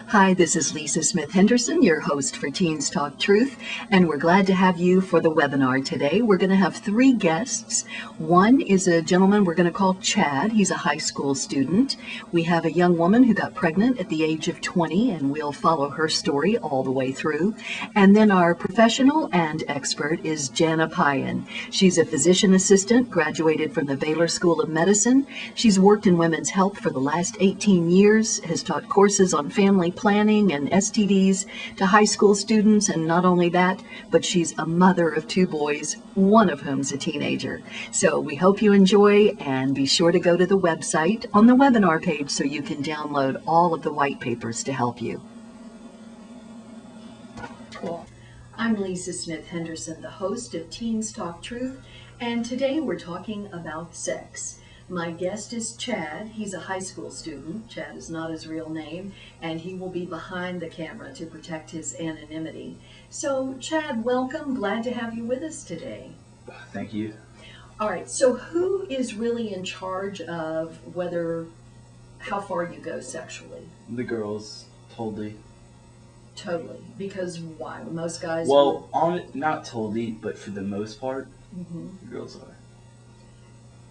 Hi, this is Lisa Smith Henderson, your host for Teens Talk Truth, and we're glad to have you for the webinar today. We're going to have three guests. One is a gentleman we're going to call Chad. He's a high school student. We have a young woman who got pregnant at the age of 20, and we'll follow her story all the way through. And then our professional and expert is Jana Payan. She's a physician assistant, graduated from the Baylor School of Medicine. She's worked in women's health for the last 18 years, has taught courses on family planning and STDs to high school students, and not only that, but she's a mother of two boys, one of whom's a teenager. So we hope you enjoy, and be sure to go to the website on the webinar page so you can download all of the white papers to help you. Cool. I'm Lisa Smith Henderson, the host of Teens Talk Truth, and today we're talking about sex. My guest is Chad. He's a high school student. Chad is not his real name, and he will be behind the camera to protect his anonymity. So, Chad, welcome. Glad to have you with us today. Thank you. All right, so who is really in charge of how far you go sexually? The girls, totally. Totally. Because why? Most guys... Not totally, but for the most part, the girls are.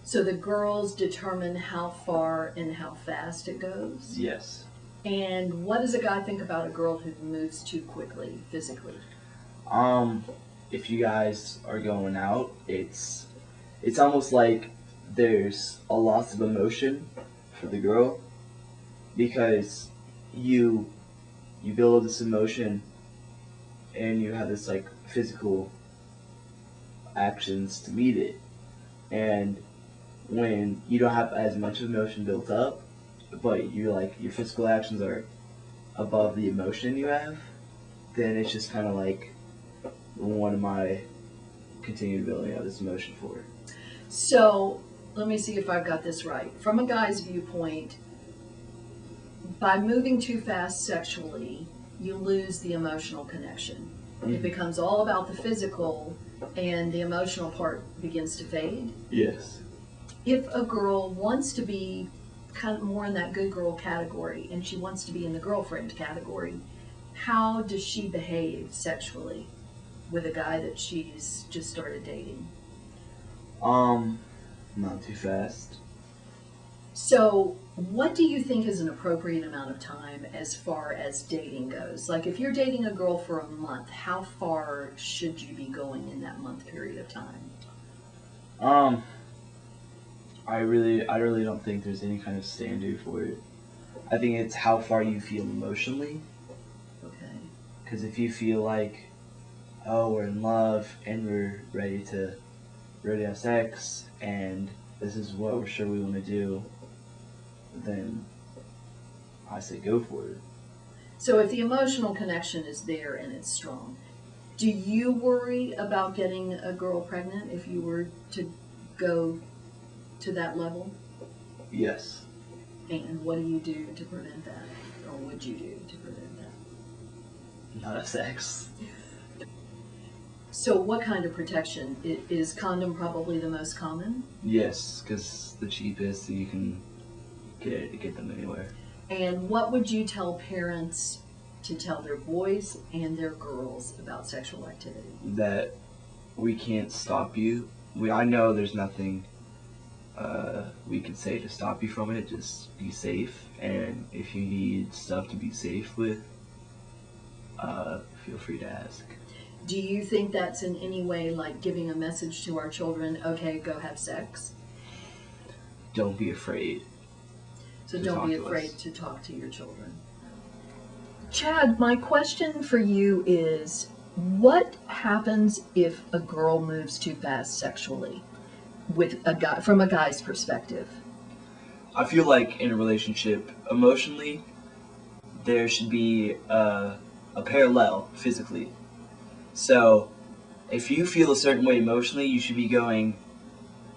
So the girls determine how far and how fast it goes? Yes. And what does a guy think about a girl who moves too quickly, physically? If you guys are going out, it's almost like there's a loss of emotion for the girl, because you build up this emotion and you have this like physical actions to meet it. And when you don't have as much emotion built up, but your physical actions are above the emotion you have, then it's just kind of like, what am I continuing building up this emotion for? So let me see if I've got this right. From a guy's viewpoint, by moving too fast sexually, you lose the emotional connection. It becomes all about the physical, and the emotional part begins to fade. Yes. If a girl wants to be kind of more in that good girl category, and she wants to be in the girlfriend category, how does she behave sexually with a guy that she's just started dating? Not too fast. So what do you think is an appropriate amount of time as far as dating goes? Like, if you're dating a girl for a month, how far should you be going in that month period of time? I really don't think there's any kind of standard for it. I think it's how far you feel emotionally. Okay. Because if you feel like, oh, we're in love and we're ready to have sex and this is what we're sure we want to do, then I say go for it. So if the emotional connection is there and it's strong, do you worry about getting a girl pregnant if you were to go to that level? Yes. And what do you do to prevent that? Or would you do to prevent that? Not have sex. So what kind of protection? Is condom probably the most common? Yes, because the cheapest, you can get them anywhere. And what would you tell parents to tell their boys and their girls about sexual activity? That we can't stop you. I know there's nothing we can say to stop you from it. Just be safe, and if you need stuff to be safe with, feel free to ask. Do you think that's in any way like giving a message to our children, okay, go have sex? Don't be afraid. So don't be afraid to talk to your children. Chad, my question for you is, what happens if a girl moves too fast sexually with a guy, from a guy's perspective? I feel like in a relationship, emotionally, there should be a parallel physically. So if you feel a certain way emotionally, you should be going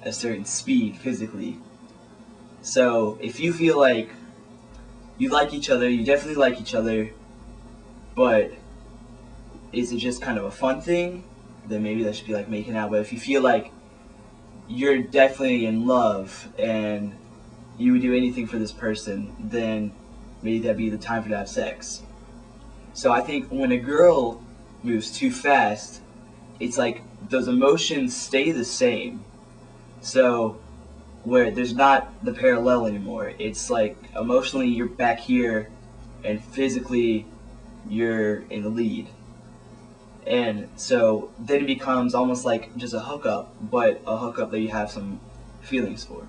a certain speed physically. So if you feel like you like each other, you definitely like each other, but is it just kind of a fun thing? Then maybe that should be like making out. But if you feel like you're definitely in love and you would do anything for this person, then Maybe that'd be the time for to have sex. So I think when a girl moves too fast, it's like those emotions stay the same. So where there's not the parallel anymore. It's like emotionally you're back here and physically you're in the lead. And so then it becomes almost like just a hookup, but a hookup that you have some feelings for.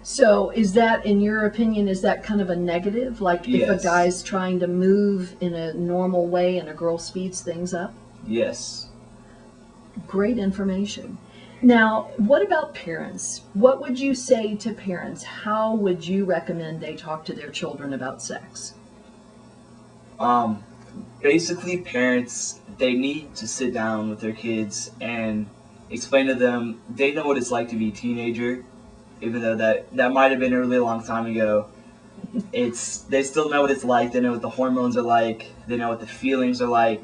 So is that, in your opinion, is that kind of a negative? Like if a Yes. guy's trying to move in a normal way and a girl speeds things up? Yes. Great information. Now, what about parents? What would you say to parents? How would you recommend they talk to their children about sex? Basically, parents, they need to sit down with their kids and explain to them they know what it's like to be a teenager, even though that might have been a really long time ago. They still know what it's like. They know what the hormones are like. They know what the feelings are like,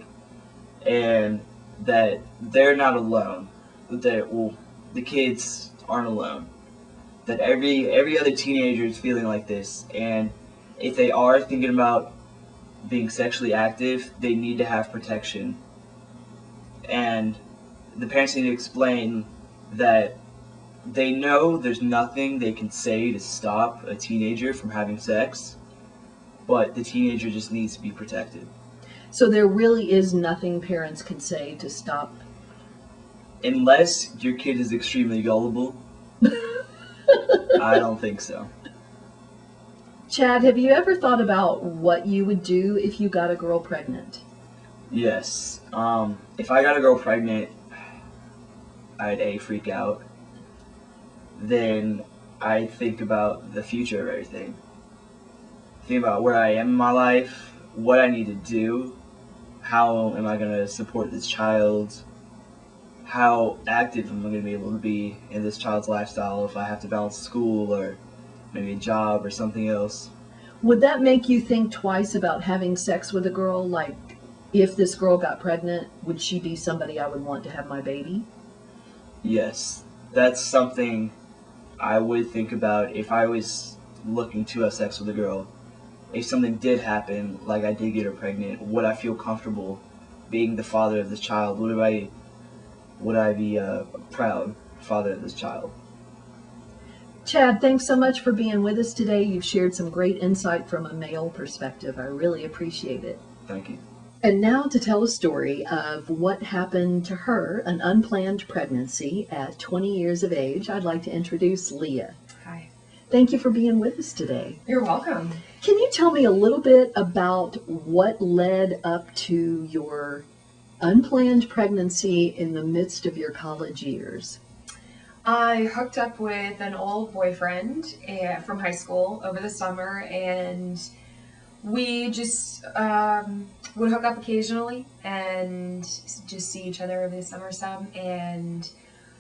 and that they're not alone. The kids aren't alone. That every other teenager is feeling like this, and if they are thinking about being sexually active, they need to have protection. And the parents need to explain that they know there's nothing they can say to stop a teenager from having sex, but the teenager just needs to be protected. So there really is nothing parents can say to stop. Unless your kid is extremely gullible, I don't think so. Chad, have you ever thought about what you would do if you got a girl pregnant? Yes. If I got a girl pregnant, I'd freak out. Then I'd think about the future of everything. Think about where I am in my life, what I need to do, how am I going to support this child, how active am I going to be able to be in this child's lifestyle if I have to balance school or maybe a job or something else. Would that make you think twice about having sex with a girl? Like, if this girl got pregnant, would she be somebody I would want to have my baby? Yes, that's something I would think about if I was looking to have sex with a girl. If something did happen, like I did get her pregnant, would I feel comfortable being the father of this child? Would I be a proud father of this child? Chad, thanks so much for being with us today. You've shared some great insight from a male perspective. I really appreciate it. Thank you. And now to tell a story of what happened to her, an unplanned pregnancy at 20 years of age, I'd like to introduce Leah. Hi. Thank you for being with us today. You're welcome. Can you tell me a little bit about what led up to your unplanned pregnancy in the midst of your college years? I hooked up with an old boyfriend from high school over the summer, and we just would hook up occasionally and just see each other over the summer some. And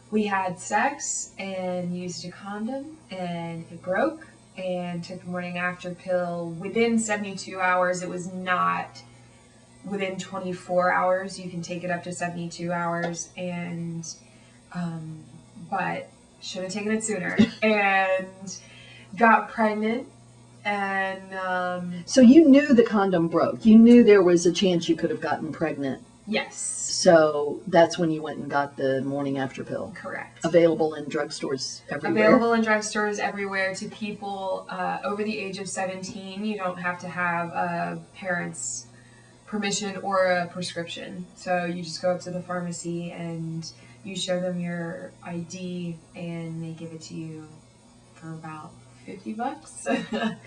we had sex and used a condom, and it broke, and took the morning after pill within 72 hours. It was not within 24 hours. You can take it up to 72 hours, and but should have taken it sooner, and got pregnant. And So you knew the condom broke. You knew there was a chance you could have gotten pregnant. yes, So that's when you went and got the morning after pill. correct. Available in drugstores everywhere. Available in drugstores everywhere to people over the age of 17. You don't have to have a parent's permission or a prescription. So you just go up to the pharmacy and you show them your ID, and they give it to you for about $50.